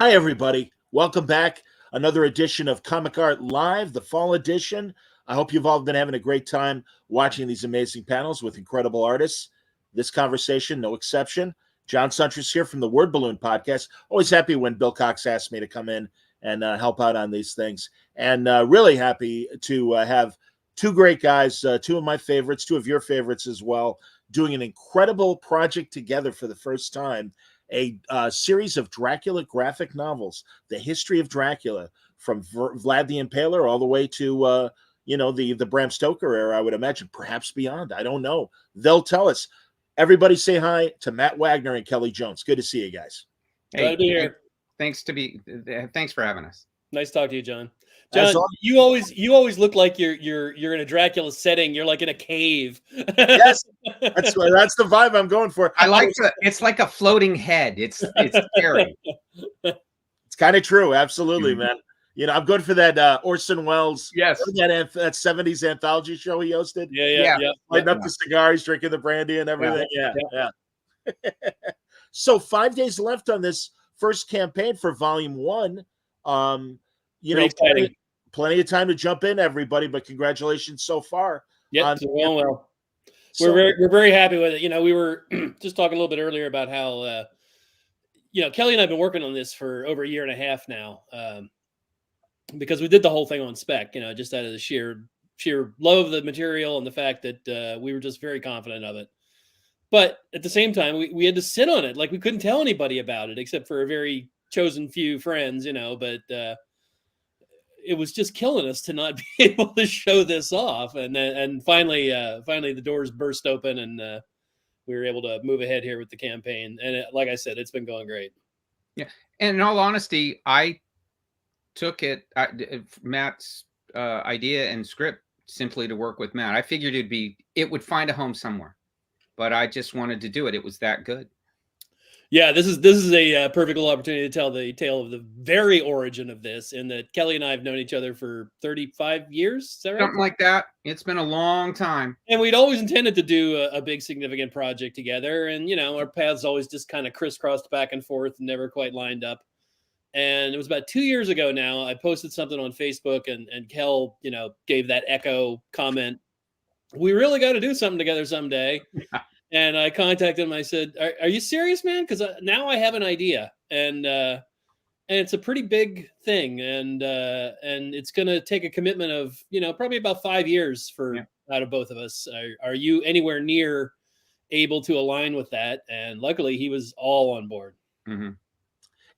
Hi, everybody. Welcome back. Another edition of Comic Art Live, the fall edition. I hope you've all been having a great time watching these amazing panels with incredible artists. This conversation, no exception. John Suntress here from the Word Balloon podcast. Always happy when Bill Cox asks me to come in and help out on these things. And really happy to have two great guys, two of my favorites, two of your favorites as well, doing an incredible project together for the first time. A series of Dracula graphic novels, the history of Dracula, from Vlad the Impaler all the way to the Bram Stoker era. I would imagine, perhaps beyond. I don't know. They'll tell us. Everybody, say hi to Matt Wagner and Kelly Jones. Good to see you guys. Hey, Glad to be here. Thanks for having us. Nice to talk to you, John. John, you always look like you're in a Dracula setting. You're like in a cave. Yes, that's the vibe I'm going for. I like it's like a floating head. It's scary. It's kind of true. Absolutely, man. You know, I'm good for that Orson Welles. Yes. That 70s anthology show he hosted. Yeah. Lighting up the cigars, drinking the brandy and everything. Yeah. So 5 days left on this first campaign for volume 1. Plenty of time to jump in, everybody, but congratulations so far. Yeah, well. We're very happy with it. You know, we were just talking a little bit earlier about how Kelly and I have been working on this for over a year and a half now. Because we did the whole thing on spec, just out of the sheer love of the material and the fact that we were just very confident of it. But at the same time, we had to sit on it. Like, we couldn't tell anybody about it except for a very chosen few friends, but it was just killing us to not be able to show this off. And finally the doors burst open and we were able to move ahead here with the campaign. And like I said, it's been going great. Yeah. And in all honesty, I took Matt's idea and script simply to work with Matt. I figured it would find a home somewhere, but I just wanted to do it. It was that good. Yeah, this is a perfect little opportunity to tell the tale of the very origin of this, and that Kelly and I have known each other for 35 years. Is that right? Something like that. It's been a long time. And we'd always intended to do a big, significant project together. And, our paths always just kind of crisscrossed back and forth and never quite lined up. And it was about 2 years ago now, I posted something on Facebook and Kel, gave that echo comment. We really got to do something together someday. And I contacted him. I said, are you serious, man? Because now I have an idea. And it's a pretty big thing. And it's going to take a commitment of, probably about 5 years out of both of us. Are you anywhere near able to align with that? And luckily, he was all on board. Mm-hmm.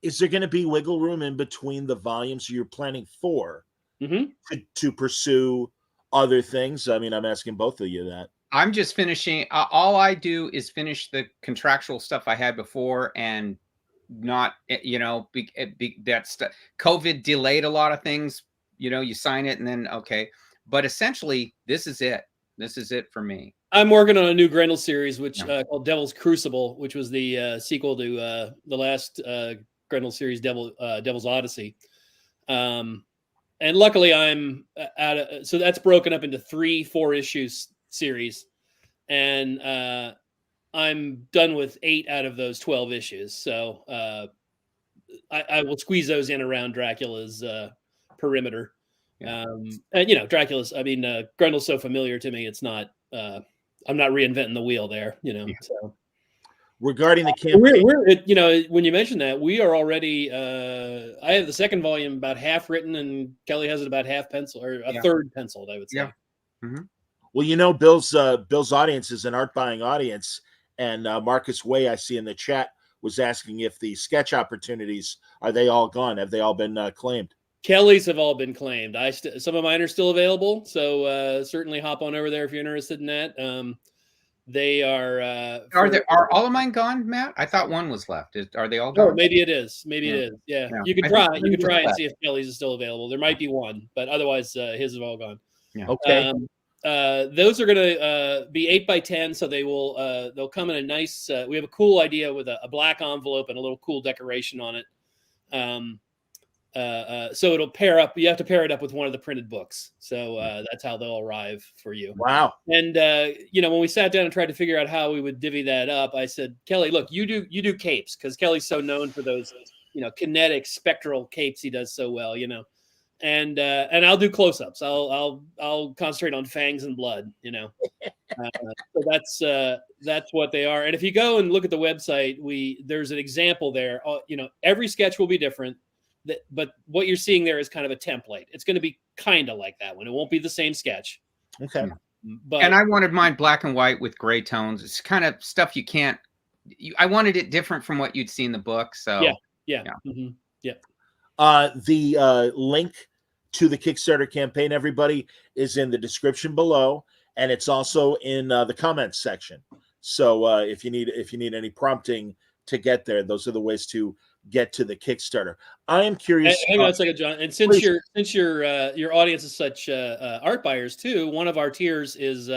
Is there going to be wiggle room in between the volumes you're planning for to pursue other things? I mean, I'm asking both of you that. I'm just finishing. All I do is finish the contractual stuff I had before, and not, that's COVID delayed a lot of things. You sign it and then okay, but essentially this is it. This is it for me. I'm working on a new Grendel series, which called Devil's Crucible, which was the sequel to the last Grendel series, Devil's Odyssey. And luckily, I'm so that's broken up into 3-4 issues series, and I'm done with 8 out of those 12 issues. So I will squeeze those in around Dracula's perimeter. And Dracula's. I mean, Grendel's so familiar to me. It's not. I'm not reinventing the wheel there. So. Regarding the campaign, when you mentioned that, we are already. I have the second volume about half written, and Kelly has it about half pencil or a third penciled, I would say. Yeah. Mm-hmm. Well, Bill's audience is an art buying audience, and Marcus Way, I see in the chat, was asking if the sketch opportunities are they all gone? Have they all been claimed? Kelly's have all been claimed. Some of mine are still available, so certainly hop on over there if you're interested in that. They are. Are all of mine gone, Matt? I thought one was left. Are they all gone? Oh, maybe it is. Maybe it is. Yeah. You can try. You can try and see if Kelly's is still available. There might be one, but otherwise, his have all gone. Yeah. Okay. Those are going to be 8x10, so they will. They'll come in a nice. We have a cool idea with a black envelope and a little cool decoration on it. So it'll pair up. You have to pair it up with one of the printed books. So that's how they'll arrive for you. Wow. And when we sat down and tried to figure out how we would divvy that up, I said, Kelly, look, you do capes, because Kelly's so known for those kinetic spectral capes he does so well, and I'll do close-ups. I'll concentrate on fangs and blood, so that's what they are. And if you go and look at the website, there's an example there. Every sketch will be different, but what you're seeing there is kind of a template. It's going to be kind of like that one. It won't be the same sketch. Okay. But I wanted mine black and white with gray tones. It's kind of stuff you can't. I wanted it different from what you'd see in the book. So yeah. Mm-hmm. The link to the Kickstarter campaign, everybody, is in the description below, and it's also in the comments section. So if you need any prompting to get there, those are the ways to get to the Kickstarter. I am curious. Hang on a second, John. And since your audience is such art buyers too, one of our tiers is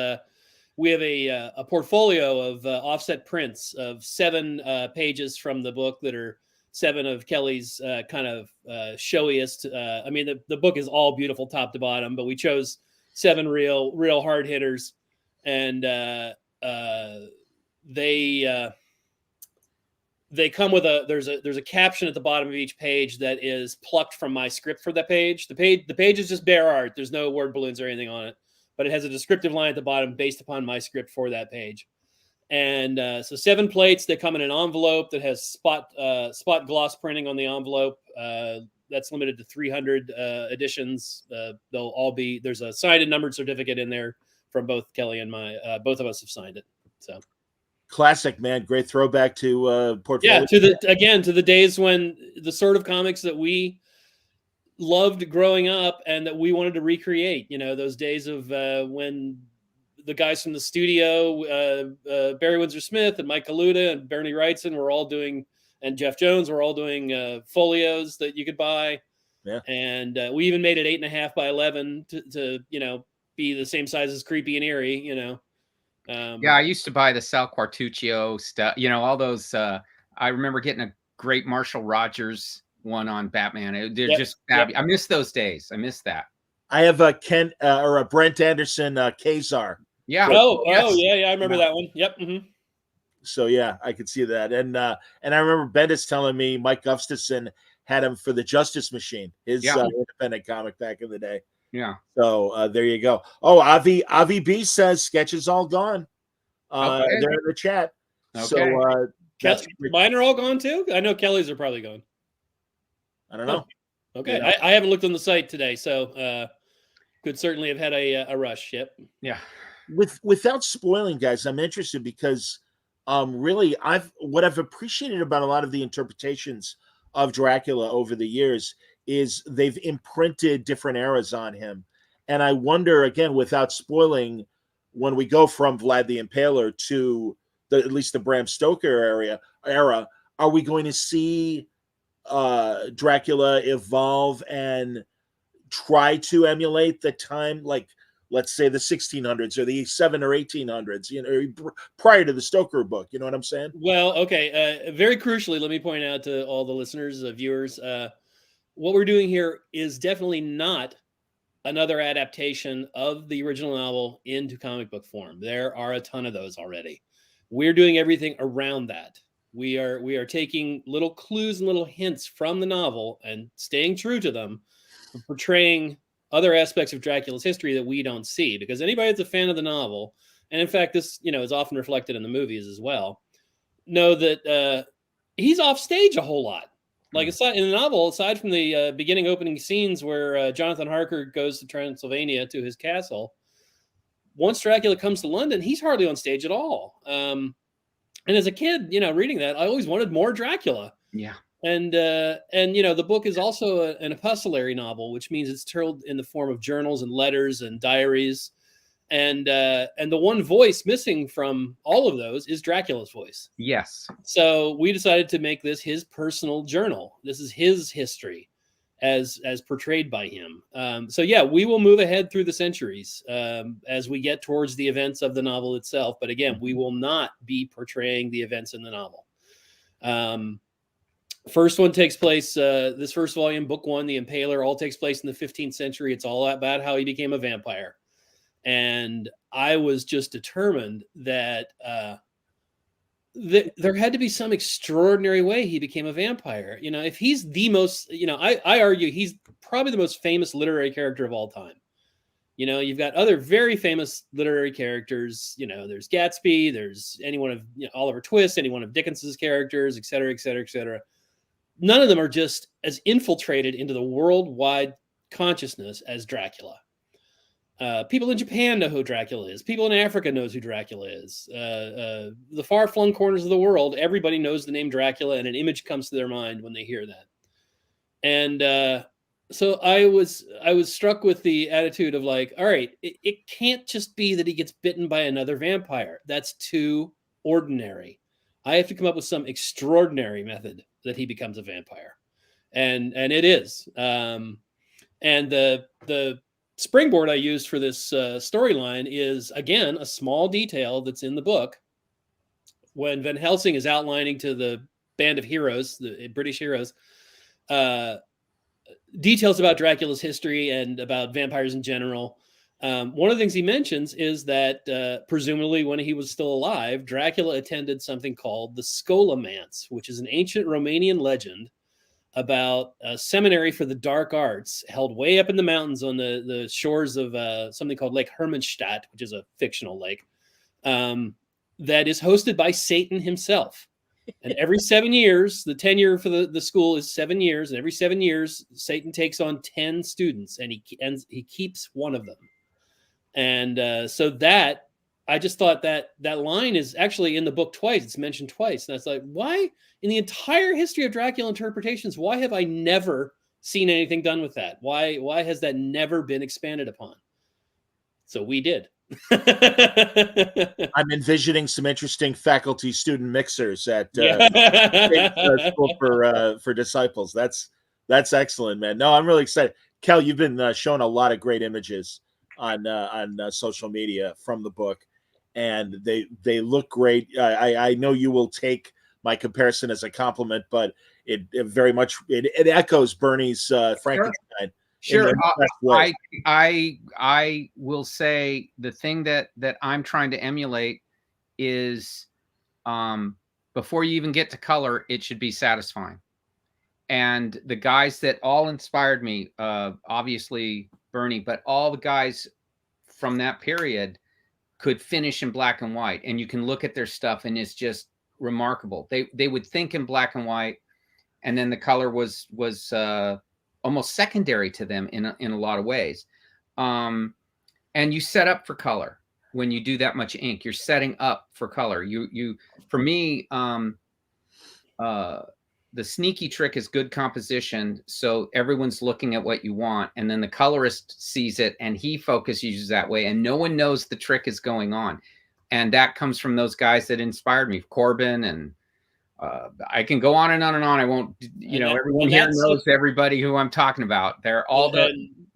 we have a portfolio of offset prints of 7 pages from the book that are 7 of Kelley's kind of showiest. I mean, the book is all beautiful top to bottom, but we chose 7 real hard hitters, and they come with there's a caption at the bottom of each page that is plucked from my script for that page. The page is just bare art. There's no word balloons or anything on it, but it has a descriptive line at the bottom based upon my script for that page. And so 7 plates. They come in an envelope that has spot gloss printing on the envelope. That's limited to 300 editions. They'll all be, there's a signed and numbered certificate in there from both Kelley and both of us have signed it. So classic, man. Great throwback to portfolio. Yeah, to the days when the sort of comics that we loved growing up and that we wanted to recreate. Those days of when the guys from the studio, Barry Windsor Smith and Mike Kaluta and Bernie Wrightson were all doing, and Jeff Jones were all doing folios that you could buy. Yeah. And we even made it 8.5 by 11 to be the same size as Creepy and Eerie, yeah, I used to buy the Sal Quartuccio stuff, all those. I remember getting a great Marshall Rogers one on Batman. They're just fabulous. I miss those days. I miss that. I have a Ken or a Brent Anderson Kazar. Yeah. Yeah. I remember that one. Yep. Mm-hmm. So yeah, I could see that. And I remember Bendis telling me Mike Gustafson had him for the Justice Machine, his independent comic back in the day. Yeah. So there you go. Oh, Avi B says sketches all gone. Okay. They're in the chat. Okay. So mine are all gone too. I know Kelley's are probably gone. I don't know. Okay. Yeah. I haven't looked on the site today, so could certainly have had a rush. Yep. Yeah. Without spoiling, guys, I'm interested because really what I've appreciated about a lot of the interpretations of Dracula over the years is they've imprinted different eras on him. And I wonder, again, without spoiling, when we go from Vlad the Impaler to at least the Bram Stoker era, are we going to see Dracula evolve and try to emulate the time, like, let's say the 1600s or the 7 or 1800s, prior to the Stoker book? You know what I'm saying? Well, okay. Very crucially, let me point out to all the listeners, viewers, what we're doing here is definitely not another adaptation of the original novel into comic book form. There are a ton of those already. We're doing everything around that. We are taking little clues and little hints from the novel and staying true to them, portraying other aspects of Dracula's history that we don't see, because anybody that's a fan of the novel, and in fact, this, is often reflected in the movies as well, know that he's off stage a whole lot. Like aside in the novel, aside from the beginning opening scenes where Jonathan Harker goes to Transylvania to his castle, once Dracula comes to London, he's hardly on stage at all. And as a kid, reading that, I always wanted more Dracula. Yeah. And the book is also an epistolary novel, which means it's told in the form of journals and letters and diaries. And the one voice missing from all of those is Dracula's voice. Yes. So we decided to make this his personal journal. This is his history as portrayed by him. So yeah, we will move ahead through the centuries as we get towards the events of the novel itself. But again, we will not be portraying the events in the novel. First one takes place, this first volume, book 1, The Impaler, all takes place in the 15th century. It's all about how he became a vampire. And I was just determined that there had to be some extraordinary way he became a vampire. You know, if he's the most, you know, I argue he's probably the most famous literary character of all time. You know, you've got other very famous literary characters. You know, there's Gatsby, there's any one of Oliver Twist, any one of Dickens's characters, et cetera, et cetera, et cetera. None of them are just as infiltrated into the worldwide consciousness as Dracula. People in Japan know who Dracula is. People in Africa knows who Dracula is. The far-flung corners of the world, everybody knows the name Dracula, and an image comes to their mind when they hear that. And so I was struck with the attitude of like, all right, it can't just be that he gets bitten by another vampire. That's too ordinary. I have to come up with some extraordinary method that he becomes a vampire, and it is. And the springboard I used for this storyline is, again, a small detail that's in the book. When Van Helsing is outlining to the band of heroes, the British heroes, details about Dracula's history and about vampires in general. One of the things he mentions is that presumably when he was still alive, Dracula attended something called the Scholomance, which is an ancient Romanian legend about a seminary for the dark arts held way up in the mountains on the shores of something called Lake Hermannstadt, which is a fictional lake, that is hosted by Satan himself. And every 7 years, the tenure for the school is 7 years, and every 7 years, Satan takes on 10 students, and he keeps one of them. And so that, I just thought that line is actually in the book twice. It's mentioned twice. And I was like, why, in the entire history of Dracula interpretations, why have I never seen anything done with that? Why has that never been expanded upon? So we did. I'm envisioning some interesting faculty-student mixers at School for Disciples. That's excellent, man. No, I'm really excited. Kel, you've been showing a lot of great images on social media from the book, and they look great. I know you will take my comparison as a compliment, but it very much it echoes Bernie's Frankenstein. Sure. I will say the thing that I'm trying to emulate is before you even get to color, it should be satisfying. And the guys that all inspired me, obviously Bernie, but all the guys from that period could finish in black and white, and you can look at their stuff and it's just remarkable. They would think in black and white, and then the color was almost secondary to them in a lot of ways. And you set up for color when you do that much ink. You're setting up for color. For me, the sneaky trick is good composition. So everyone's looking at what you want, and then the colorist sees it and he focuses that way, and no one knows the trick is going on. And that comes from those guys that inspired me, Corbin, and I can go on and on and on. I won't, everyone here knows everybody who I'm talking about. They're all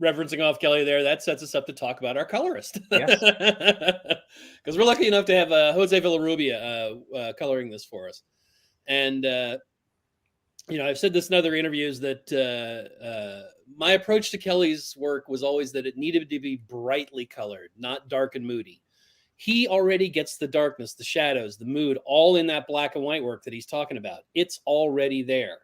referencing off Kelley there. That sets us up to talk about our colorist. Yes. Because we're lucky enough to have Jose Villarrubia coloring this for us. And, I've said this in other interviews that my approach to Kelley's work was always that it needed to be brightly colored, not dark and moody. He already gets the darkness, the shadows, the mood, all in that black and white work that he's talking about. It's already there.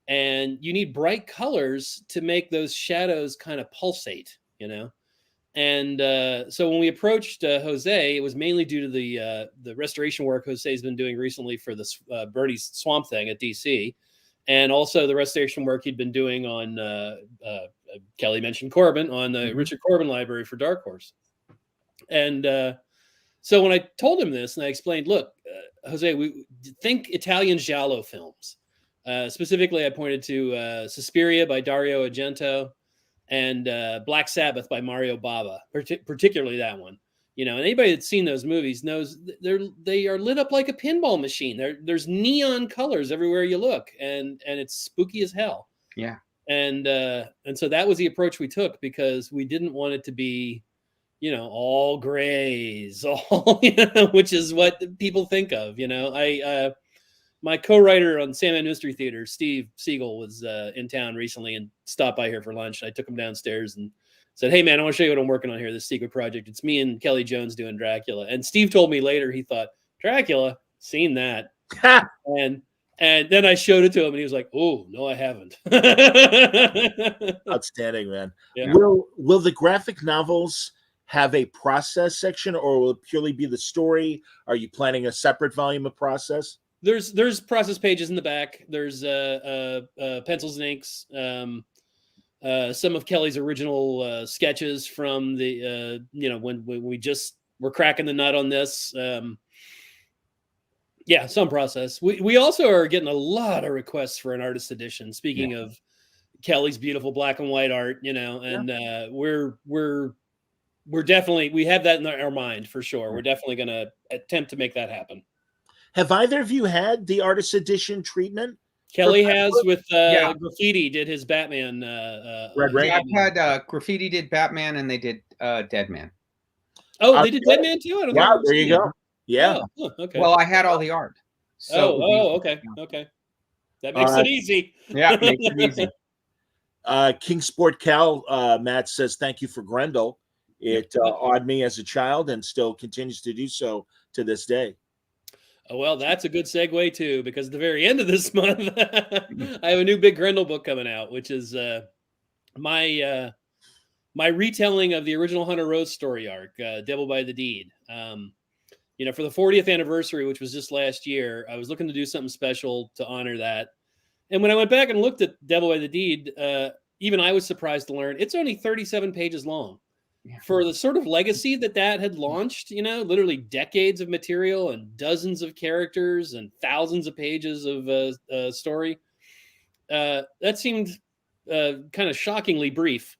And you need bright colors to make those shadows kind of pulsate, And so when we approached Jose, it was mainly due to the restoration work Jose's been doing recently for the Bernie's Swamp Thing at DC. And also the restoration work he'd been doing on, Kelley mentioned Corbin, on the Richard Corbin Library for Dark Horse. And so when I told him this and I explained, look, Jose, we think Italian giallo films. Specifically, I pointed to Suspiria by Dario Argento and Black Sabbath by Mario Bava, particularly that one. And anybody that's seen those movies knows they are lit up like a pinball machine. There's neon colors everywhere you look, and it's spooky as hell. Yeah. And so that was the approach we took, because we didn't want it to be, all grays, which is what people think of. My co-writer on Sandman Mystery Theater, Steve Siegel, was in town recently and stopped by here for lunch. I took him downstairs and said, "Hey man, I want to show you what I'm working on here, this secret project. It's me and Kelly Jones doing Dracula." And Steve told me later he thought, Dracula? Seen that. And then I showed it to him, and he was like, "Oh, no, I haven't." Outstanding, man. Yeah. Will the graphic novels have a process section, or will it purely be the story? Are you planning a separate volume of process? There's process pages in the back. There's pencils and inks. Some of Kelly's original sketches from the when we just were cracking the nut on this. Yeah, some process. We also are getting a lot of requests for an artist edition. Speaking of Kelly's beautiful black and white art, and we're definitely, we have that in our mind for sure. We're definitely going to attempt to make that happen. Have either of you had the artist edition treatment? Kelly has with Graffiti did his Batman. Red Ring. I've had Graffiti did Batman, and they did Dead Man. Oh, they did Dead Man too? I don't wow, there you go. Yeah. Oh, okay. Well, I had all the art. So okay. Okay. That makes it easy. Yeah, it makes it easy. King Sport Cal, Matt says, thank you for Grendel. It awed me as a child and still continues to do so to this day. Oh, well, that's a good segue too, because at the very end of this month, I have a new big Grendel book coming out, which is my retelling of the original Hunter Rose story arc, Devil by the Deed. For the 40th anniversary, which was just last year, I was looking to do something special to honor that. And when I went back and looked at Devil by the Deed, even I was surprised to learn it's only 37 pages long. Yeah. For the sort of legacy that had launched, literally decades of material and dozens of characters and thousands of pages of story. That seemed kind of shockingly brief.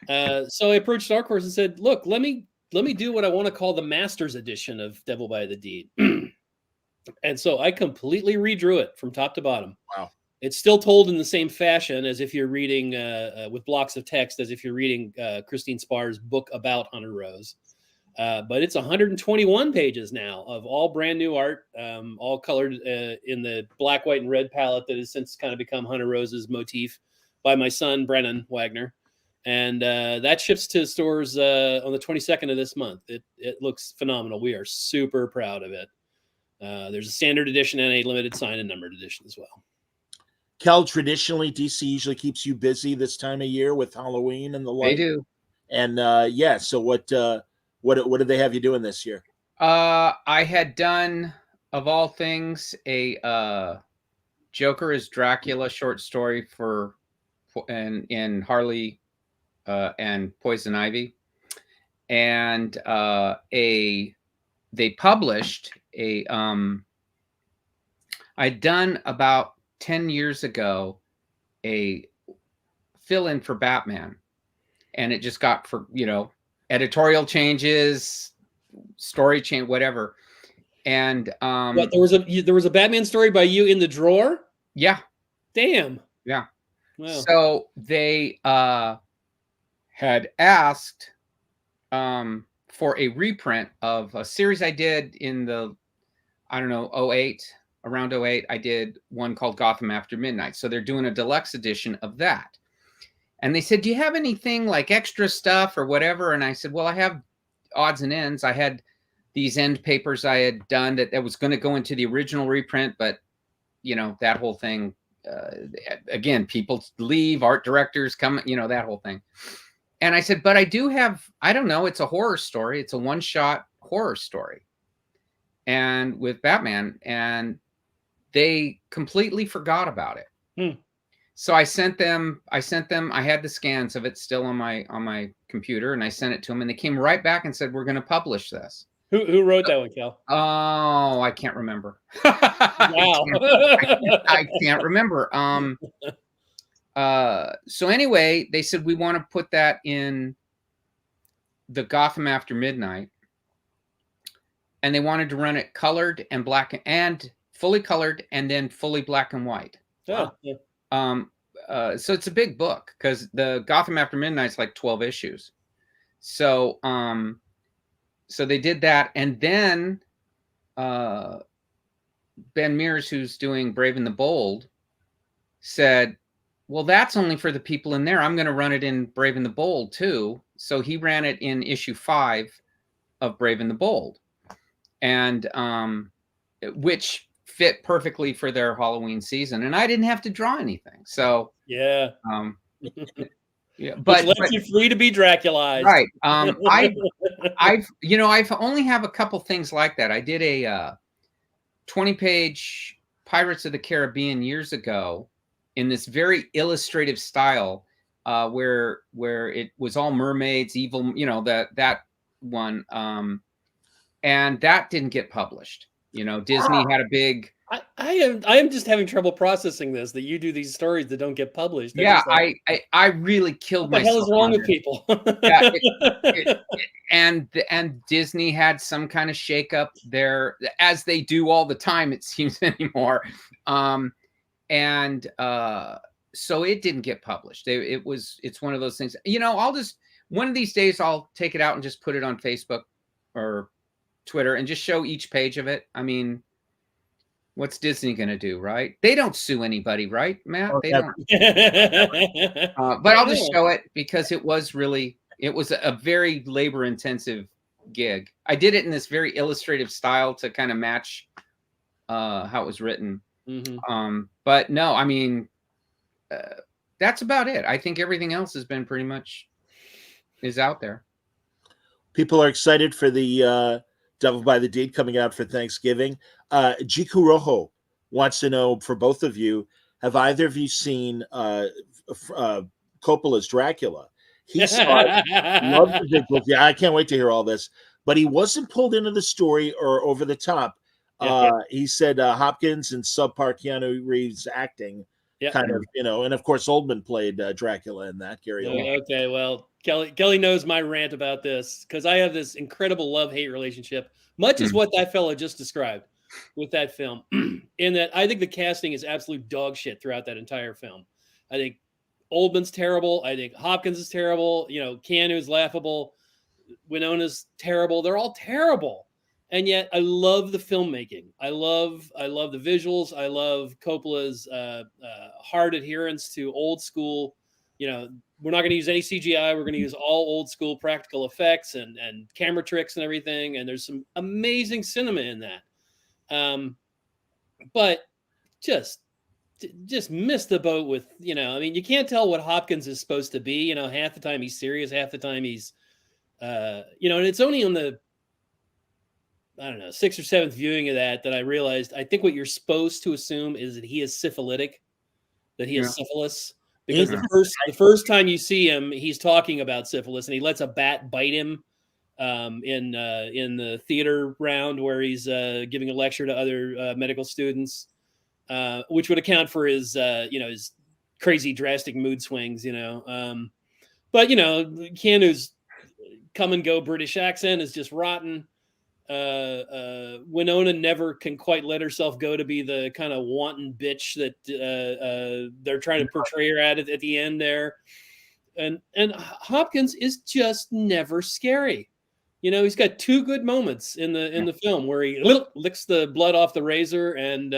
So I approached Dark Horse and said, look, let me do what I want to call the Master's Edition of Devil by the Deed. And so I completely redrew it from top to bottom. Wow. It's still told in the same fashion as if you're reading with blocks of text, as if you're reading Christine Sparr's book about Hunter Rose. But it's 121 pages now of all brand new art, all colored in the black, white, and red palette that has since kind of become Hunter Rose's motif by my son, Brennan Wagner. And that ships to stores on the 22nd of this month. It looks phenomenal. We are super proud of it. There's a standard edition and a limited sign and numbered edition as well. Kel, traditionally, DC usually keeps you busy this time of year with Halloween and the like. They do. And so what did they have you doing this year? I had done, of all things, a Joker as Dracula short story in Harley and Poison Ivy, and they published I'd done about 10 years ago a fill-in for Batman, and it just got editorial changes, story change, whatever. And there was a Batman story by you in the drawer? Yeah. Damn. Yeah. Wow. So they had asked for a reprint of a series I did in the, 08. Around 08, I did one called Gotham After Midnight. So they're doing a deluxe edition of that. And they said, do you have anything like extra stuff or whatever? And I said, well, I have odds and ends. I had these end papers I had done that was going to go into the original reprint. But, that whole thing, again, people leave, art directors come, that whole thing. And I said, but I do have, it's a horror story. It's a one-shot horror story. And with Batman, and they completely forgot about it. So I sent them, I had the scans of it still on my computer, and I sent it to them, and they came right back and said, we're going to publish this. Who wrote that one, Cal? Oh, I can't remember. Wow. I can't remember. So anyway, they said, we want to put that in the Gotham After Midnight. And they wanted to run it colored and black and fully colored and then fully black and white. Oh, yeah. So it's a big book because the Gotham After Midnight's like 12 issues. So so they did that. And then Ben Mears, who's doing Brave and the Bold, said, well, that's only for the people in there. I'm going to run it in Brave and the Bold too. So he ran it in issue 5 of Brave and the Bold. And which fit perfectly for their Halloween season, and I didn't have to draw anything. So yeah, yeah, but lets you free to be Draculized. Right. I've only have a couple things like that. I did a 20-page Pirates of the Caribbean years ago in this very illustrative style, where it was all mermaids, evil, that one, and that didn't get published. Disney had a big. I am just having trouble processing this, that you do these stories that don't get published. Yeah, I really killed myself. What the hell is wrong with people? And Disney had some kind of shakeup there, as they do all the time, it seems anymore. So it didn't get published. It's one of those things. One of these days I'll take it out and just put it on Facebook or Twitter and just show each page of it. I mean, what's Disney going to do, right? They don't sue anybody, right, Matt? They don't. But I'll just show it because it was a very labor-intensive gig. I did it in this very illustrative style to kind of match how it was written. Mm-hmm. But no, I mean, that's about it. I think everything else has been pretty much is out there. People are excited for the Devil by the Deed coming out for Thanksgiving. Jiku Rojo wants to know, for both of you, have either of you seen Coppola's Dracula? He saw it, loved the visuals. Yeah, I can't wait to hear all this. But he wasn't pulled into the story or over the top. He said Hopkins and subpar Keanu Reeves acting kind of, and of course Oldman played Dracula in that. Gary Oldman. Okay, well, Kelly knows my rant about this because I have this incredible love-hate relationship, much as what that fella just described with that film, in that I think the casting is absolute dog shit throughout that entire film. I think Oldman's terrible. I think Hopkins is terrible. Keanu's laughable. Winona's terrible. They're all terrible. And yet I love the filmmaking. I love the visuals. I love Coppola's hard adherence to old school. We're not going to use any CGI. We're going to use all old school practical effects and camera tricks and everything. And there's some amazing cinema in that. But just missed the boat with, I mean, you can't tell what Hopkins is supposed to be. Half the time he's serious, half the time he's, and it's only on the, I don't know, 6th or 7th viewing of that I realized, I think what you're supposed to assume is that he is syphilitic, that he has syphilis. Because the first time you see him, he's talking about syphilis, and he lets a bat bite him in the theater round where he's giving a lecture to other medical students, which would account for his his crazy drastic mood swings. But Keanu's come and go British accent is just rotten. Winona never can quite let herself go to be the kind of wanton bitch that they're trying to portray her at the end there. And Hopkins is just never scary. He's got 2 good moments in the film where he licks the blood off the razor and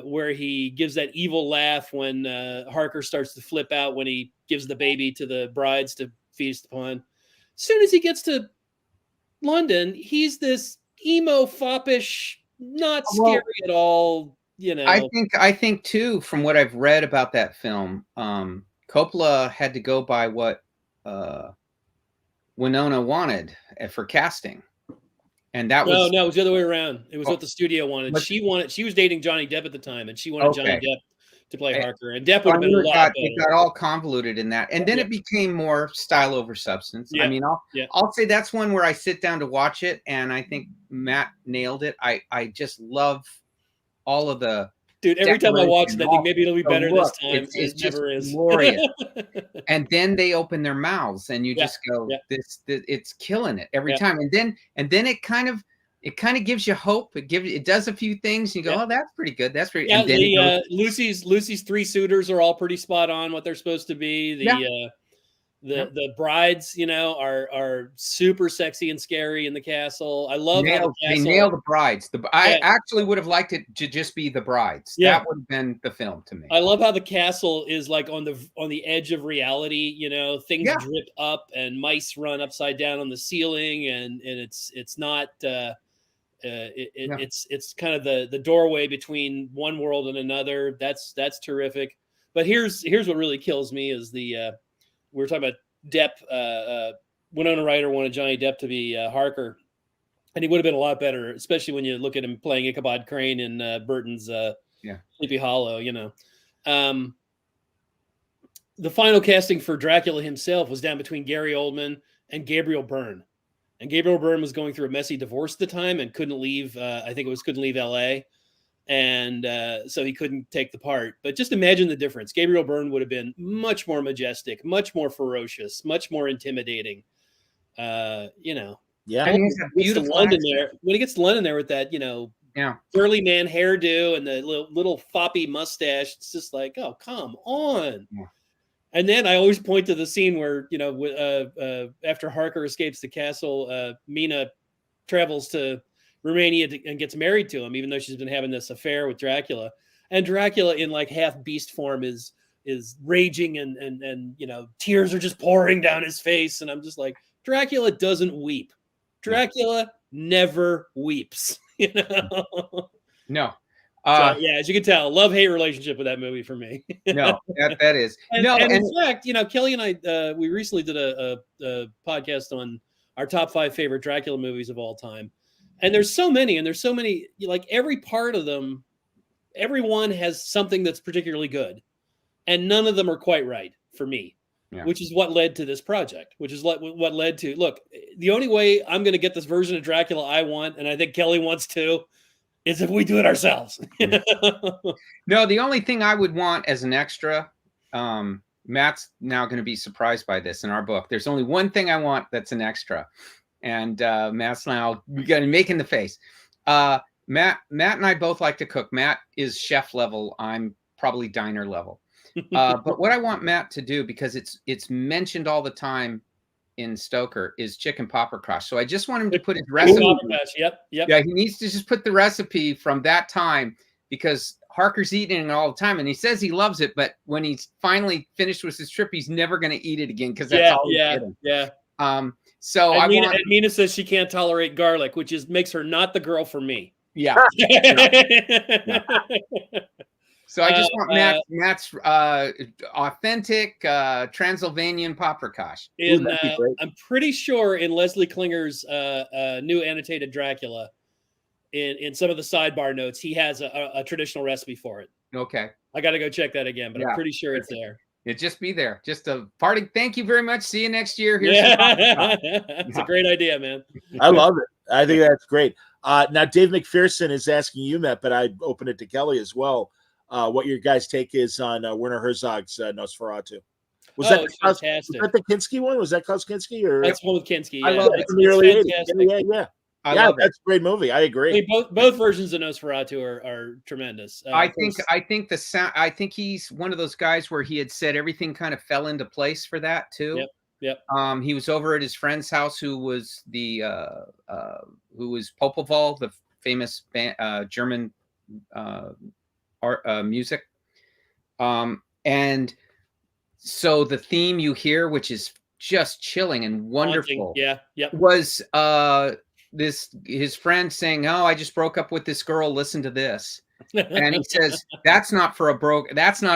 where he gives that evil laugh when Harker starts to flip out when he gives the baby to the brides to feast upon. As soon as he gets to London, he's this emo foppish, not scary at all. I think too, from what I've read about that film, Coppola had to go by what Winona wanted for casting, and that was no, it was the other way around. It was what the studio wanted. She was dating Johnny Depp at the time, and she wanted Johnny Depp to play Harker, and Depp would have been a lot better. It got all convoluted in that, and then it became more style over substance. I mean, I'll say that's one where I sit down to watch it, and I think Matt nailed it. I just love all of the. Dude, every time I watch it, I think maybe it'll be better this time. It never is glorious. And then they open their mouths, and you just go, "This, it's killing it every time." And then it kind of gives you hope. It does a few things. And you go, "Oh, that's pretty good. That's pretty." Yeah, and then Lucy's 3 suitors are all pretty spot on what they're supposed to be. The brides, are super sexy and scary in the castle. I love how they nail the brides. I actually would have liked it to just be the brides. Yeah. That would have been the film to me. I love how the castle is like on the edge of reality. Things drip up and mice run upside down on the ceiling, and it's not. It's kind of the doorway between one world and another. That's terrific. But here's what really kills me is we were talking about Depp. Winona Ryder wanted Johnny Depp to be Harker, and he would have been a lot better, especially when you look at him playing Ichabod Crane in Burton's Sleepy Hollow. The final casting for Dracula himself was down between Gary Oldman and Gabriel Byrne. And Gabriel Byrne was going through a messy divorce at the time and couldn't leave. Couldn't leave LA. And so he couldn't take the part. But just imagine the difference. Gabriel Byrne would have been much more majestic, much more ferocious, much more intimidating. Yeah. And he's a beautiful London there. When he gets to London there with that, curly man hairdo and the little foppy mustache, it's just like, oh, come on. Yeah. And then I always point to the scene where, after Harker escapes the castle, Mina travels to Romania and gets married to him, even though she's been having this affair with Dracula. And Dracula in like half beast form is raging and tears are just pouring down his face. And I'm just like, Dracula doesn't weep. Dracula never weeps. No. So, as you can tell, love-hate relationship with that movie for me. No, that is. And in fact, Kelly and I, we recently did a podcast on our top 5 favorite Dracula movies of all time. And there's so many, like every part of them, everyone has something that's particularly good. And none of them are quite right for me, which is what led to this project, which is what led to, look, the only way I'm going to get this version of Dracula I want, and I think Kelly wants to, is if we do it ourselves. No, the only thing I would want as an extra, Matt's now going to be surprised by this in our book. There's only one thing I want that's an extra. And Matt's now making the face. Matt and I both like to cook. Matt is chef level. I'm probably diner level. But what I want Matt to do, because it's mentioned all the time in Stoker, is chicken paprikash. So I just want him to put his recipe. Yep. Yeah, he needs to just put the recipe from that time, because Harker's eating it all the time, and he says he loves it. But when he's finally finished with his trip, he's never going to eat it again, because that's all he's getting. Yeah. So Mina says she can't tolerate garlic, which makes her not the girl for me. Yeah. So I just want Matt's authentic Transylvanian paprikash. I'm pretty sure in Leslie Klinger's new annotated Dracula, in some of the sidebar notes, he has a traditional recipe for it. Okay. I got to go check that again, but I'm pretty sure it's there. It just be there. Just a party. Thank you very much. See you next year. It's a great idea, man. I love it. I think that's great. Now, Dave McPherson is asking you, Matt, but I open it to Kelly as well. What your guys' take is on Werner Herzog's Nosferatu. Was that the Kinski one? Was that Klaus Kinski? Or that's one with Kinski. Yeah. I love it. From the early 80s. Yeah. That's a great movie. I agree. Both versions of Nosferatu are tremendous. I think the sound. I think he's one of those guys where he had said everything kind of fell into place for that too. Yep. He was over at his friend's house, who was Popelwall, the famous German music. And so the theme you hear, which is just chilling and wonderful, was his friend saying, "Oh, I just broke up with this girl. Listen to this." And he says, that's not a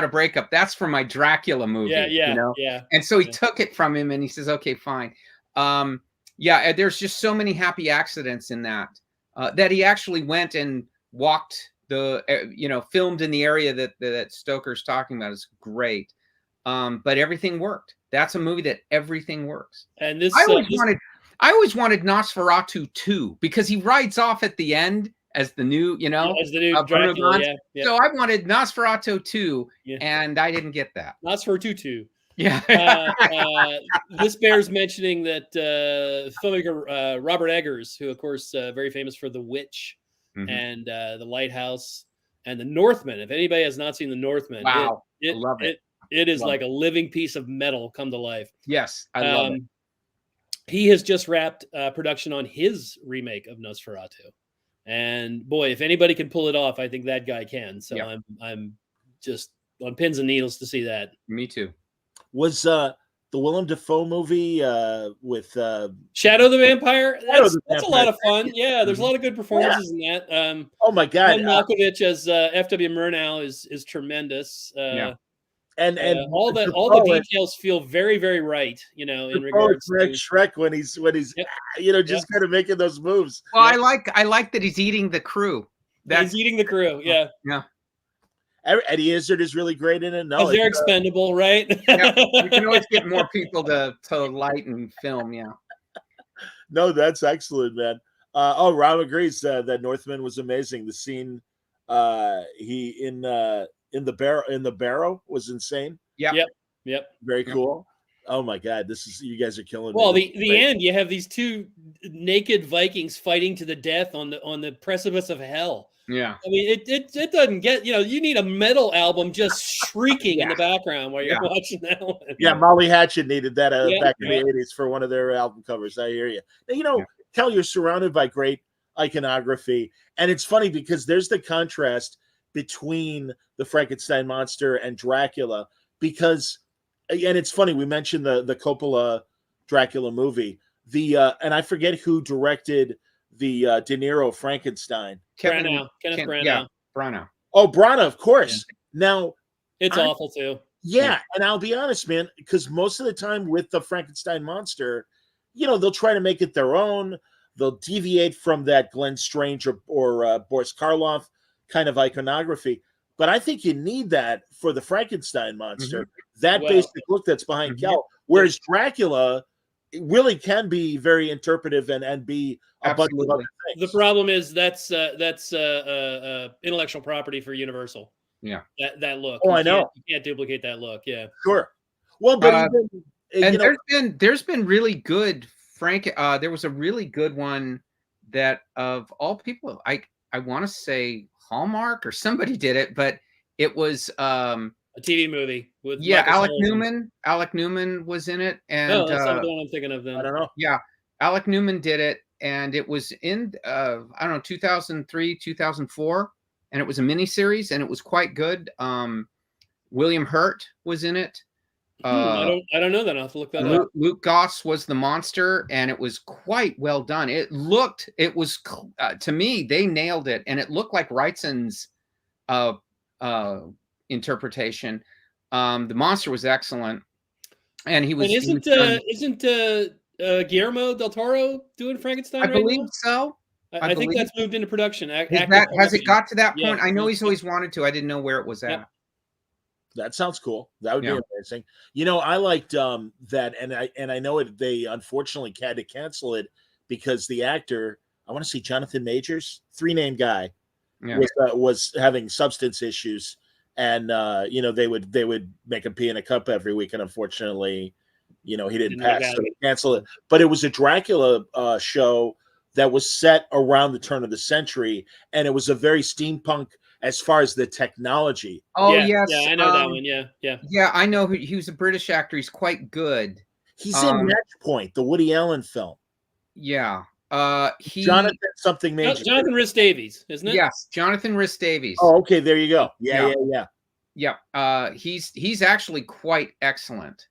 breakup. That's for my Dracula movie. Yeah. And so he took it from him, and he says, okay, fine. There's just so many happy accidents in that he actually went and walked filmed in the area that Stoker's talking about. Is great. But everything worked. That's a movie that everything works. And this, I always wanted Nosferatu 2, because he rides off at the end as the new, as the new Dracula. Yeah. So I wanted Nosferatu 2, and I didn't get that. Nosferatu 2. Yeah. This bears mentioning that filmmaker Robert Eggers, who of course very famous for The Witch and The Lighthouse and The Northman. If anybody has not seen The Northman, wow, I love it. It is like a living piece of metal come to life. Yes, I love it. He has just wrapped production on his remake of Nosferatu. And boy, if anybody can pull it off, I think that guy can. So I'm just on pins and needles to see that. Me too. Was the Willem Dafoe movie with Shadow the Vampire. That's the a lot of fun. Yeah, there's a lot of good performances in that. Oh my God, John Malkovich as F.W. Murnau is tremendous. And all the details feel very, very right. In regards to Shrek when he's just kind of making those moves. Well, I like that he's eating the crew. He's eating the crew. Yeah. Yeah. Eddie Izzard is really great in it. No, they're expendable, right? Yeah, you can always get more people to lighten film. Yeah. No, that's excellent, man. Rob agrees that Northman was amazing. The scene he in the barrow was insane. Yep. Very cool. Oh my God, you guys are killing me. Well, the end, you have these two naked Vikings fighting to the death on the precipice of hell. Yeah. I mean, it doesn't get, you need a metal album just shrieking in the background while you're watching that one. Yeah, Molly Hatchet needed that back in the 80s for one of their album covers. I hear you. Now, Kel, you're surrounded by great iconography. And it's funny because there's the contrast between the Frankenstein monster and Dracula, because, and it's funny, we mentioned the Coppola Dracula movie. And I forget who directed the De Niro Frankenstein. Kenneth Branagh. Yeah, Branagh. Oh, Branagh, of course. Yeah. Now, it's awful too. Yeah, and I'll be honest, man, because most of the time with the Frankenstein monster, they'll try to make it their own. They'll deviate from that Glenn Strange or Boris Karloff kind of iconography. But I think you need that for the Frankenstein monster, that basic look that's behind Kel. Whereas Dracula, it really can be very interpretive and be a bunch of other things. The problem is that's intellectual property for Universal. Yeah, that look. Oh, I know. You can't duplicate that look. Yeah, sure. Well, but there's been really good there was a really good one that, of all people, I want to say Hallmark or somebody did it, but it was a TV movie with Alec Newman. Alec Newman was in it, and that's not the one I'm thinking of. Then I don't know. Yeah, Alec Newman did it, and it was in 2003, 2004, and it was a miniseries, and it was quite good. William Hurt was in it. I don't know that. I'll have to look that up. Luke Goss was the monster, and it was quite well done. To me, they nailed it, and it looked like Wrightson's interpretation. The monster was excellent, and he was. And isn't Guillermo del Toro doing Frankenstein? I believe so. I think that's moved into production. Has it got to that point? I know he's always wanted to. I didn't know where it was at. Yeah. That sounds cool. That would be amazing. I liked that, and I know they unfortunately had to cancel it because the actor, I want to see Jonathan Majors, 3-name guy, was having substance issues, and they would make him pee in a cup every week, and unfortunately, he didn't pass, so they canceled it. But it was a Dracula show that was set around the turn of the century, and it was a very steampunk as far as the technology. Oh, yes. Yeah, I know that one. Yeah. Yeah, I know. He was a British actor. He's quite good. He's in Match Point, the Woody Allen film. Yeah. Jonathan something major. Jonathan Rhys-Davies, isn't it? Yes, Jonathan Rhys-Davies. Oh, okay. There you go. Yeah. He's actually quite excellent.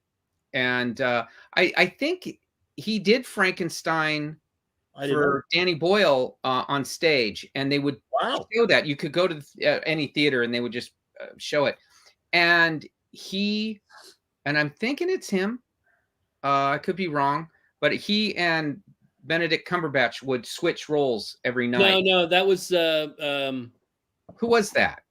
And I think he did Frankenstein for Danny Boyle on stage, and they would show that. You could go to any theater and they would just show it. And I'm thinking it's him. I could be wrong, but he and Benedict Cumberbatch would switch roles every night. No, that was who was that?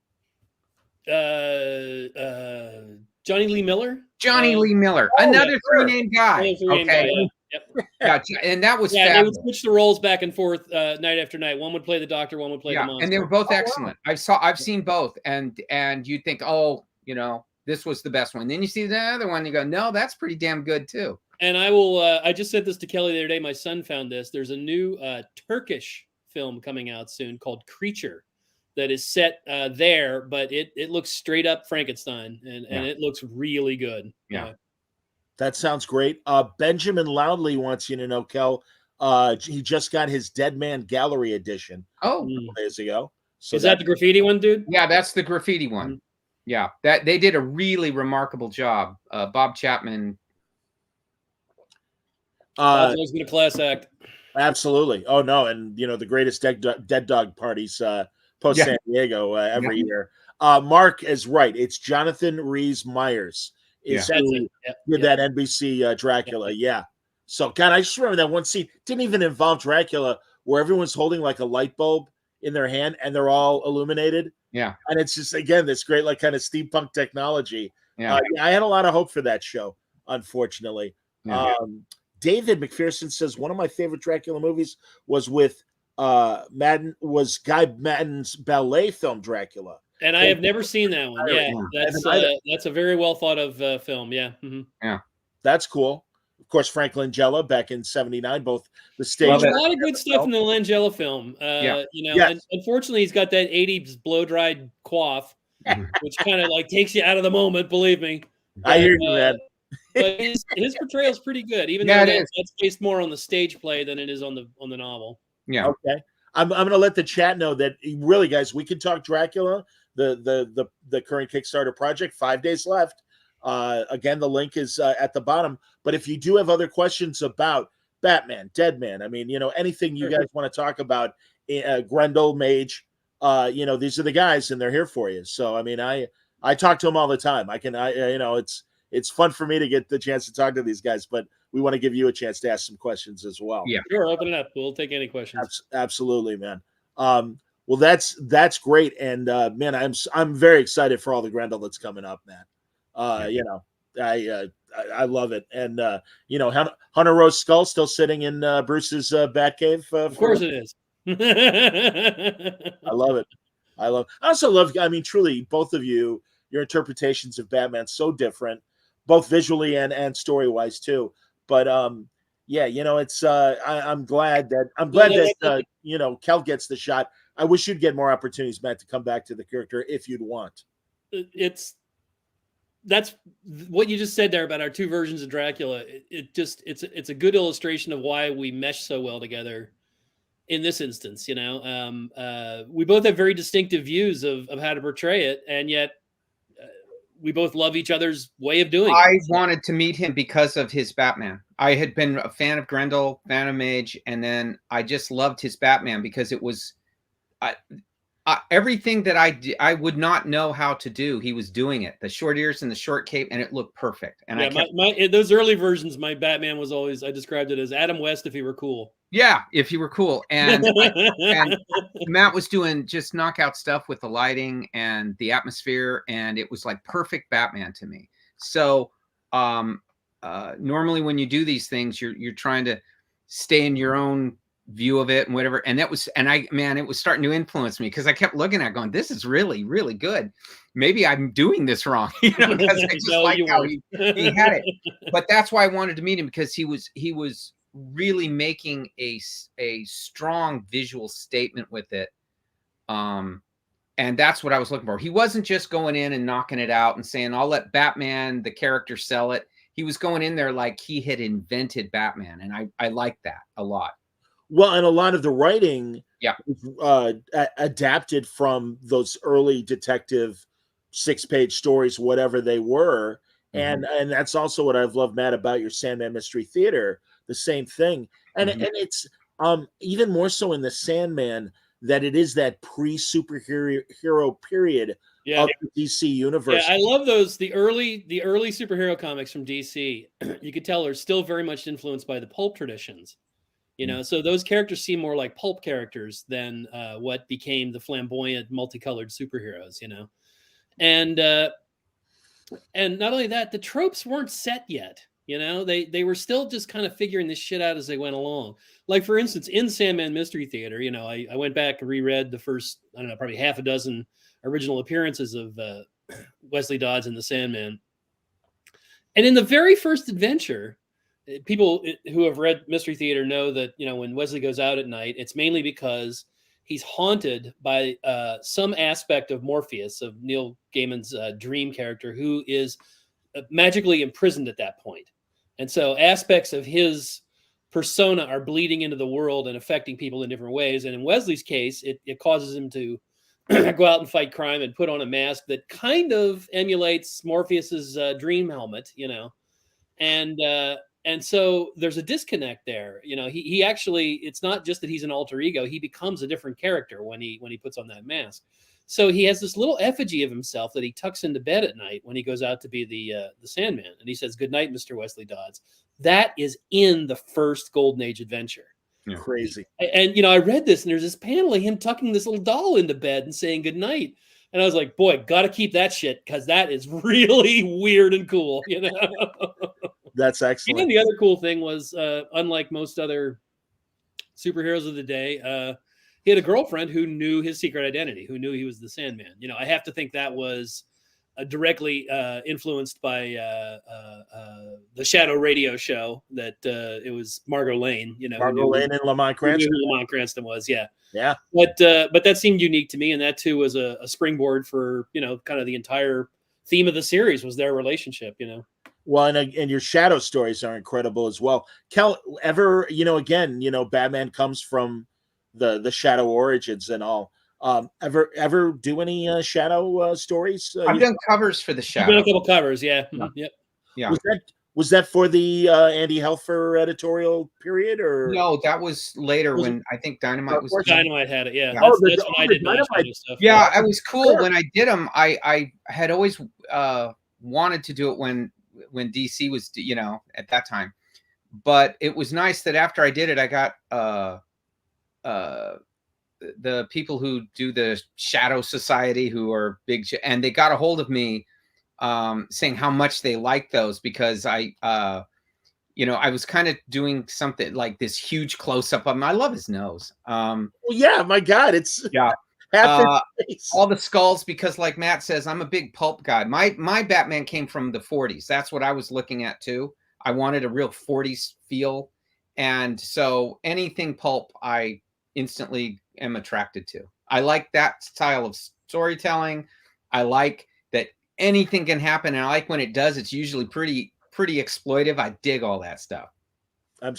Johnny Lee Miller. Lee Miller, another 3-name guy. Okay. Yep. Gotcha. And that was they would switch the roles back and forth night after night. One would play the doctor, one would play the monster. And they were both excellent. Wow. I've seen both, and you'd think, this was the best one. Then you see the other one, you go, no, that's pretty damn good too. And I just sent this to Kelly the other day. My son found this. There's a new Turkish film coming out soon called Creature that is set there, but it looks straight up Frankenstein, and it looks really good. Yeah. That sounds great. Benjamin Loudley wants you to know, Kel, he just got his Dead Man Gallery edition a couple days ago. So is that the graffiti one, dude? Yeah, that's the graffiti one. Yeah, that they did a really remarkable job. Bob Chapman Uh, Always been a class act. Absolutely. Oh no, and the greatest dead dog parties post San Diego every year. Mark is right. It's Jonathan Rhys Meyers is who did that NBC Dracula. Yeah. So God, I just remember that one scene didn't even involve Dracula, where everyone's holding like a light bulb in their hand and they're all illuminated. Yeah. And it's just again this great like kind of steampunk technology. Yeah. I had a lot of hope for that show, unfortunately. Yeah. David McPherson says one of my favorite Dracula movies was with Madden, was Guy Madden's ballet film Dracula. And I have never seen that one. Yeah, that's a very well thought of film. Yeah. Mm-hmm. Yeah. That's cool. Of course, Frank Langella back in '79, both the stage. There's a lot of good stuff in the Langella film. And unfortunately, he's got that '80s blow dried coif, which kind of like takes you out of the moment. Believe me. I hear you, man. But his portrayal is pretty good, even though that's based more on the stage play than it is on the novel. Yeah. Okay. I'm going to let the chat know that really, guys, we can talk Dracula, the current Kickstarter project. 5 days left. Again, the link is at the bottom. But if you do have other questions about Batman, Deadman, I mean, anything you guys want to talk about, Grendel, Mage, these are the guys, and they're here for you. So, I mean, I talk to them all the time. It's fun for me to get the chance to talk to these guys, but we want to give you a chance to ask some questions as well. Yeah, sure. Open it up. We'll take any questions. Absolutely, man. Well, that's great, and man, I'm very excited for all the Grendel that's coming up, man. I love it, and Hunter Rose Skull still sitting in Bruce's Batcave. Of course, it is. I love it. I also love. I mean, truly, both of you, your interpretations of Batman so different, both visually and story wise too. But it's I'm glad that Kel gets the shot. I wish you'd get more opportunities, Matt, to come back to the character if you'd want. That's what you just said there about our two versions of Dracula. It's a good illustration of why we mesh so well together in this instance. We both have very distinctive views of how to portray it, and yet we both love each other's way of doing it. I wanted to meet him because of his Batman. I had been a fan of Grendel, fan of Mage, and then I just loved his Batman because it was everything that I would not know how to do. He was doing it. The short ears and the short cape, and it looked perfect. And those early versions, my Batman was always, I described it as Adam West if he were cool. Yeah, if he were cool. And Matt was doing just knockout stuff with the lighting and the atmosphere, and it was like perfect Batman to me. So normally when you do these things, you're trying to stay in your own view of it and whatever. And it was starting to influence me because I kept looking at it going, this is really, really good. Maybe I'm doing this wrong, because I just like how he had it. But that's why I wanted to meet him, because he was really making a strong visual statement with it. And that's what I was looking for. He wasn't just going in and knocking it out and saying, I'll let Batman, the character, sell it. He was going in there like he had invented Batman. And I liked that a lot. Well, and a lot of the writing adapted from those early detective 6-page stories, whatever they were. Mm-hmm. And that's also what I've loved, Matt, about your Sandman Mystery Theater. The same thing. And and it's even more so in the Sandman that it is that pre-superhero period of the DC universe. Yeah, I love those. The early superhero comics from DC, you could tell are still very much influenced by the pulp traditions. So those characters seem more like pulp characters than what became the flamboyant, multicolored superheroes. And not only that, the tropes weren't set yet. They were still just kind of figuring this shit out as they went along. Like, for instance, in Sandman Mystery Theater, I went back and reread the first, I don't know, probably half a dozen original appearances of Wesley Dodds and the Sandman. And in the very first adventure, people who have read Mystery Theater know that, when Wesley goes out at night, it's mainly because he's haunted by some aspect of Morpheus, of Neil Gaiman's dream character, who is magically imprisoned at that point. And so aspects of his persona are bleeding into the world and affecting people in different ways. And in Wesley's case, it causes him to go out and fight crime and put on a mask that kind of emulates Morpheus's dream helmet, And And so there's a disconnect there. You know, he actually, it's not just that he's an alter ego. He becomes a different character when he puts on that mask. So he has this little effigy of himself that he tucks into bed at night when he goes out to be the Sandman. And he says, "Good night, Mr. Wesley Dodds." That is in the first Golden Age adventure. Yeah. Crazy. And, you know, I read this and there's this panel of him tucking this little doll into bed and saying good night. And I was like, boy, got to keep that shit because that is really weird and cool, you know? That's excellent. And the other cool thing was, unlike most other superheroes of the day, he had a girlfriend who knew his secret identity, who knew he was the Sandman. You know, I have to think that was directly influenced by the Shadow radio show that it was Margot Lane, you know. Margot Lane and Lamont Cranston. Who Lamont Cranston was, yeah. Yeah. But that seemed unique to me, and that too was a springboard for, you know, kind of the entire theme of the series was their relationship, you know. Well, and your Shadow stories are incredible as well. Kel, ever, you know, again, you know, Batman comes from the Shadow origins and all. Ever do any Shadow stories? I've done covers for the Shadow. I've done a couple covers, yeah. Yeah. Yep. Yeah. Was that for the Andy Helfer editorial period, or no? That was later when I think Dynamite was. Dynamite had it, yeah. Yeah. That's when I did Dynamite stuff. Yeah, it was cool when I did them. I had always wanted to do it when DC was, you know, at that time, but it was nice that after I did it, I got the people who do the Shadow Society, who are big, and they got a hold of me saying how much they like those, because you know, I was kind of doing something like this huge close up of him. I love his nose. Well, yeah, my God, it's yeah. half his face. All the skulls, because like Matt says, I'm a big pulp guy. My Batman came from the 40s. That's what I was looking at too. I wanted a real 40s feel. And so anything pulp, I instantly am attracted to. I like that style of storytelling. I like that anything can happen. And I like when it does, it's usually pretty exploitive. I dig all that stuff.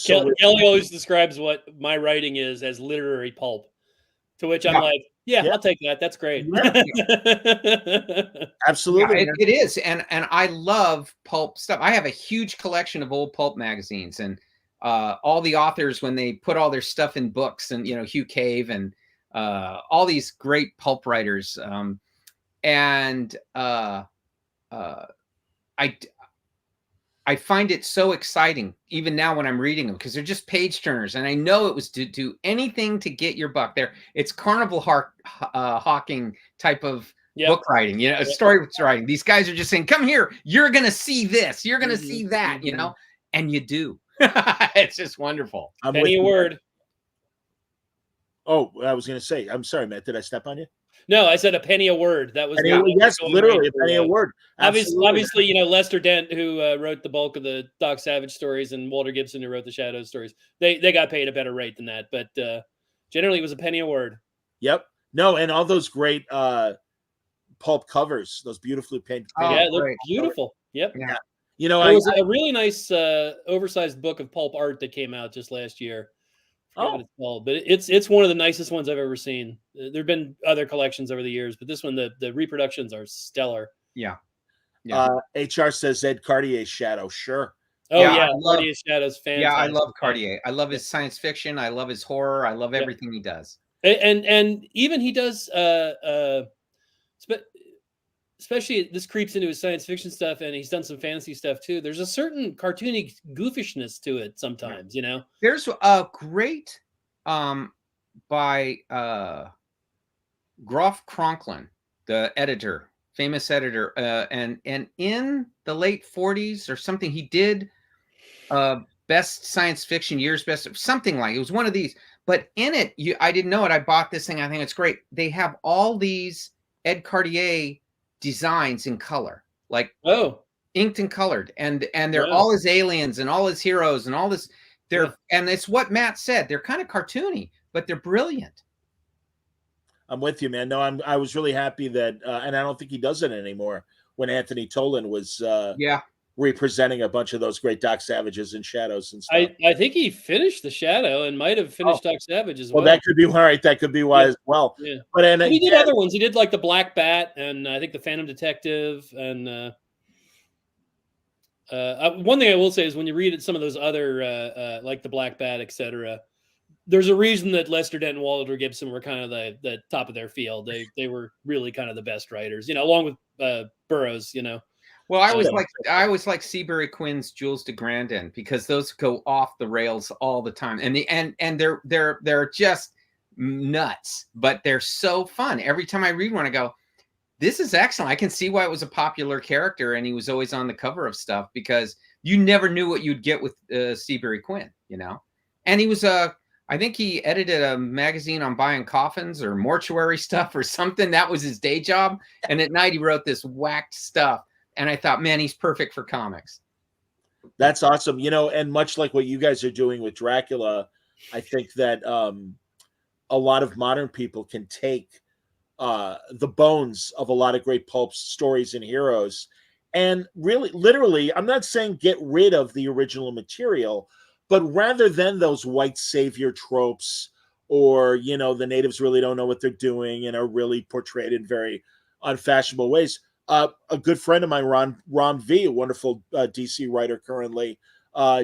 Kelley always describes what my writing is as literary pulp, to which I'm like, yeah, I'll take that. That's great. Absolutely. Yeah, it is. And I love pulp stuff. I have a huge collection of old pulp magazines, and all the authors, when they put all their stuff in books, and, you know, Hugh Cave and all these great pulp writers. I find it so exciting, even now when I'm reading them, because they're just page turners. And I know it was to do anything to get your buck there. It's carnival hawking type of book writing, you know, story writing. These guys are just saying, come here, you're going to see this, you're going to see that, you know, and you do. It's just wonderful. Penny a word. Oh, I was going to say, I'm sorry, Matt, did I step on you? No, I said a penny a word. That was yes, literally a penny a word. Obviously, you know, Lester Dent, who wrote the bulk of the Doc Savage stories, and Walter Gibson, who wrote the Shadow stories. They got paid a better rate than that, but generally it was a penny a word. Yep. No, and all those great pulp covers, those beautifully painted. Yeah, they're beautiful. Yep. Yeah. You know, there was a really nice oversized book of pulp art that came out just last year. What it's called, but it's one of the nicest ones I've ever seen. There've been other collections over the years, but this one, the reproductions are stellar. Yeah. HR says Ed Cartier's Shadow. Sure. Oh yeah, Cartier's Shadow's fantastic. Yeah, I love Cartier. I love his science fiction. I love his horror. I love everything he does. And even he does especially this creeps into his science fiction stuff, and he's done some fantasy stuff too. There's a certain cartoony goofishness to it sometimes, you know. There's a great by Groff Conklin, the editor, famous editor, and in the late 40s or something, he did best science fiction years, best something like it was one of these. But in it, I didn't know it. I bought this thing. I think it's great. They have all these Ed Cartier designs in color, like inked and colored, and they're all his aliens and all his heroes and all this. And it's what Matt said. They're kind of cartoony, but they're brilliant. I'm with you, man. No, I was really happy that, and I don't think he does it anymore. When Anthony Tolan was representing a bunch of those great Doc Savages and Shadows and stuff. I think he finished the Shadow and might have finished Doc Savage as well. Well, that could be right. That could be why as well. Yeah. But he did other ones. He did like the Black Bat, and I think the Phantom Detective, and One thing I will say is when you read some of those other, like the Black Bat, etc., there's a reason that Lester Dent and Walter Gibson were kind of the top of their field. They were really kind of the best writers, along with Burroughs, Well, I always like Seabury Quinn's Jules de Grandin, because those go off the rails all the time, and they're just nuts, but they're so fun. Every time I read one, I go, this is excellent. I can see why it was a popular character, and he was always on the cover of stuff, because you never knew what you'd get with Seabury Quinn, And he was I think he edited a magazine on buying coffins or mortuary stuff or something. That was his day job. And at night he wrote this whacked stuff. And I thought, man, he's perfect for comics. That's awesome. And much like what you guys are doing with Dracula, I think that a lot of modern people can take the bones of a lot of great pulp stories and heroes and really, literally, I'm not saying get rid of the original material, but rather than those white savior tropes or, the natives really don't know what they're doing and are really portrayed in very unfashionable ways. A good friend of mine, Ron V, a wonderful DC writer currently,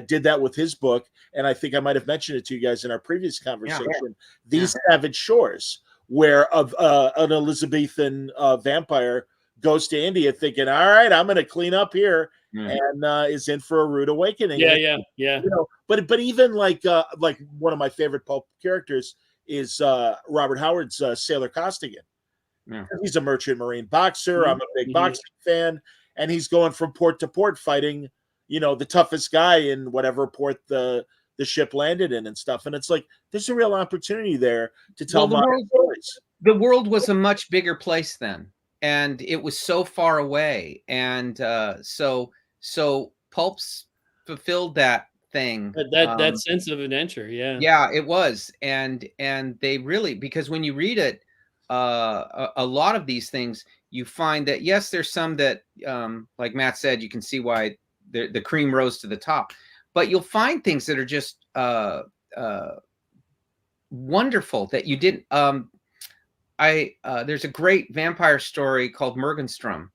did that with his book. And I think I might have mentioned it to you guys in our previous conversation. Yeah. These Savage Shores, where an Elizabethan vampire goes to India thinking, all right, I'm going to clean up here, and is in for a rude awakening. Yeah. But even like one of my favorite pulp characters is Robert Howard's Sailor Costigan. Yeah. He's a merchant marine boxer. I'm a big boxing fan, and he's going from port to port fighting, the toughest guy in whatever port the ship landed in and stuff. And it's like there's a real opportunity there to tell modern stories. The world was a much bigger place then, and it was so far away, and so pulps fulfilled that thing. That sense of adventure, yeah, it was, and they really, because when you read it. A lot of these things, you find that, yes, there's some that, like Matt said, you can see why the cream rose to the top, but you'll find things that are just wonderful that you didn't. There's a great vampire story called Morgenstrom,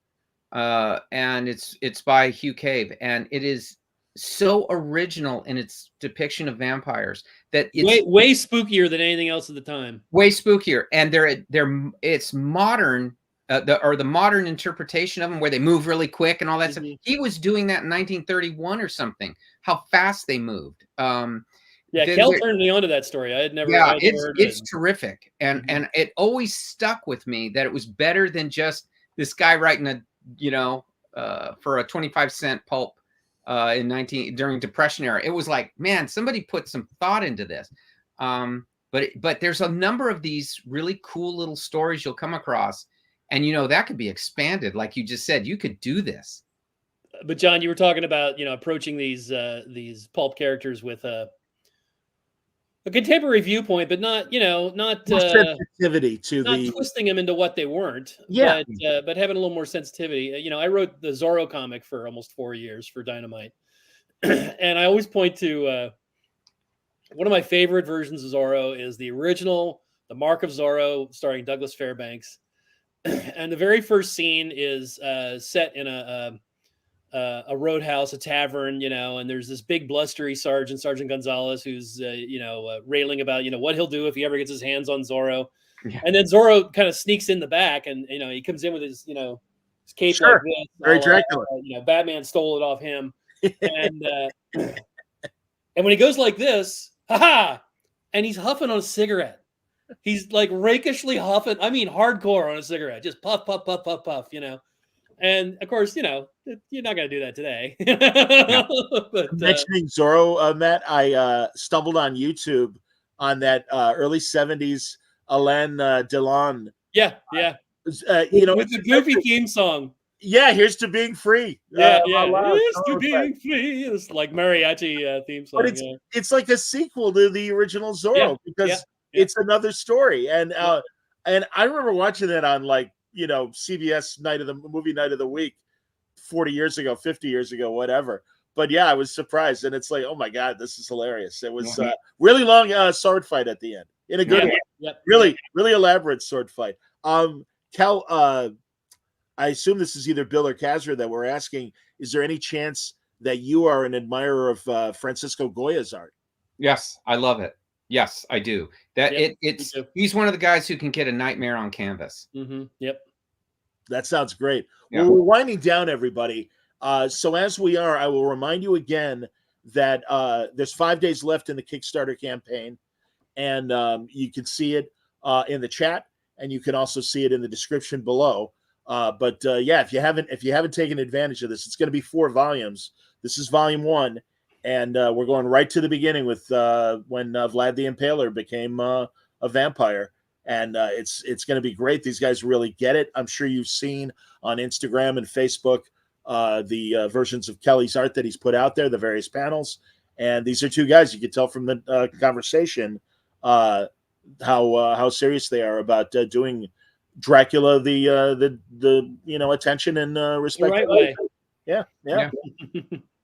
and it's by Hugh Cave, and it is so original in its depiction of vampires that it's way spookier than anything else at the time. Way spookier, and it's modern, the modern interpretation of them, where they move really quick and all that stuff. He was doing that in 1931 or something. How fast they moved. Kel turned me onto that story. I had never. Yeah, it's terrific, and it always stuck with me that it was better than just this guy writing for a 25-cent pulp. During Depression era, it was like, man, somebody put some thought into this. But there's a number of these really cool little stories you'll come across, and that could be expanded, like you just said. You could do this. But John, you were talking about approaching these pulp characters with a contemporary viewpoint, but not sensitivity to not twisting them into what they weren't. Yeah, but having a little more sensitivity. I wrote the Zorro comic for almost 4 years for Dynamite, and I always point to one of my favorite versions of Zorro is the original, The Mark of Zorro, starring Douglas Fairbanks, and the very first scene is set in a roadhouse, a tavern, and there's this big blustery Sergeant Gonzalez, who's, railing about, what he'll do if he ever gets his hands on Zorro. Yeah. And then Zorro kind of sneaks in the back, and, he comes in with his, his cape like this. Very Dracula. Batman stole it off him. And when he goes like this, and he's huffing on a cigarette. He's like rakishly huffing. I mean, hardcore on a cigarette, just puff, puff, puff, puff, puff, And of course, you're not going to do that today. But, mentioning Zorro, Matt, I stumbled on YouTube on that early 70s Alain Delon. Yeah. With the goofy theme song. Yeah, here's to being free. Here's to being free. It's like mariachi theme song. But it's like a sequel to the original Zorro because it's another story. And I remember watching that on CBS movie night of the week 40 years ago, 50 years ago, whatever. But yeah, I was surprised. And it's like, oh my God, this is hilarious. It was really long sword fight at the end in a good way. Yep. Really, really elaborate sword fight. Cal, I assume this is either Bill or Kazra that we're asking, is there any chance that you are an admirer of Francisco Goya's art. Yes, I love it. Yes, I do. That it's he's one of the guys who can get a nightmare on canvas. Yep. That sounds great. Yeah. Well, we're winding down, everybody. So as we are, I will remind you again that there's 5 days left in the Kickstarter campaign, and you can see it in the chat, and you can also see it in the description below. But yeah, if you haven't taken advantage of this, it's going to be 4 volumes. This is volume 1, and we're going right to the beginning with when Vlad the Impaler became a vampire. And it's going to be great. These guys really get it. I'm sure you've seen on Instagram and Facebook the versions of Kelley's art that he's put out there, the various panels. And these are 2 guys. You can tell from the conversation how serious they are about doing Dracula the attention and respect. The right way. Yeah.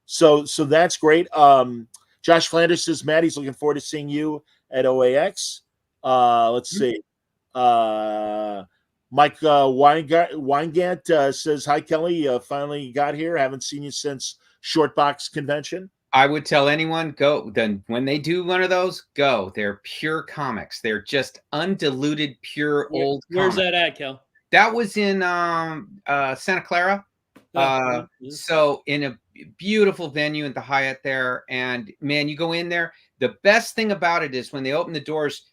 So that's great. Josh Flanders says, Matt, he's looking forward to seeing you at OAX. Let's see. Mike Weingart says, hi, Kelley. Finally got here. Haven't seen you since Shortbox Convention. I would tell anyone, go. Then when they do one of those, go. They're pure comics. They're just undiluted, pure old Where's comics. that at, Kel? That was in Santa Clara. So in a beautiful venue at the Hyatt there. And man, you go in there. The best thing about it is when they open the doors,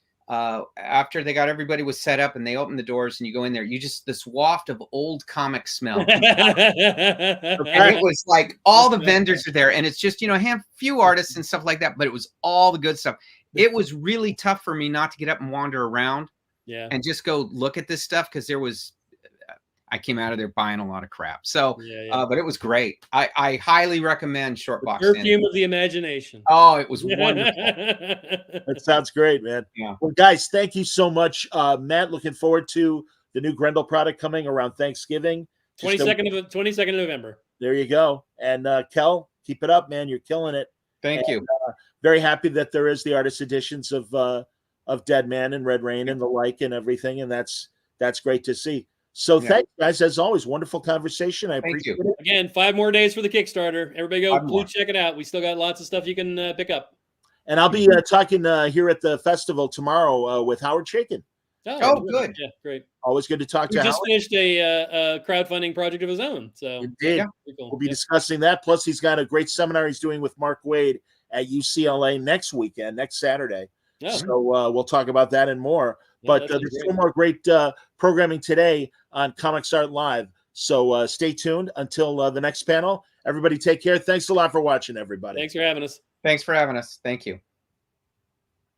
after they got everybody was set up and they open the doors and you go in there, you just this waft of old comic smell. And it was like all the vendors are there, and it's just, few artists and stuff like that, but it was all the good stuff. It was really tough for me not to get up and wander around and just go look at this stuff, because I came out of there buying a lot of crap. So, but it was great. I highly recommend Shortbox. Perfume of the imagination. Oh, it was wonderful. That sounds great, man. Yeah. Well, guys, thank you so much. Matt, looking forward to the new Grendel product coming around Thanksgiving. 22nd of November. There you go. And Kel, keep it up, man. You're killing it. Thank you. Very happy that there is the artist editions of Dead Man and Red Rain and the like and everything. And that's great to see. So thanks, guys. As always, wonderful conversation. I appreciate it. Again, 5 more days for the Kickstarter. Everybody go check it out. We still got lots of stuff you can pick up. And I'll be talking here at the festival tomorrow with Howard Chaykin. Oh, good. Yeah, great. Always good to talk to Howard. He just finished a crowdfunding project of his own. So indeed. Cool. We'll be discussing that. Plus, he's got a great seminar he's doing with Mark Wade at UCLA next Saturday. Oh. So we'll talk about that and more. But there's still more great programming today on Comics Art Live. So stay tuned until the next panel. Everybody take care. Thanks a lot for watching, everybody. Thanks for having us. Thanks for having us. Thank you.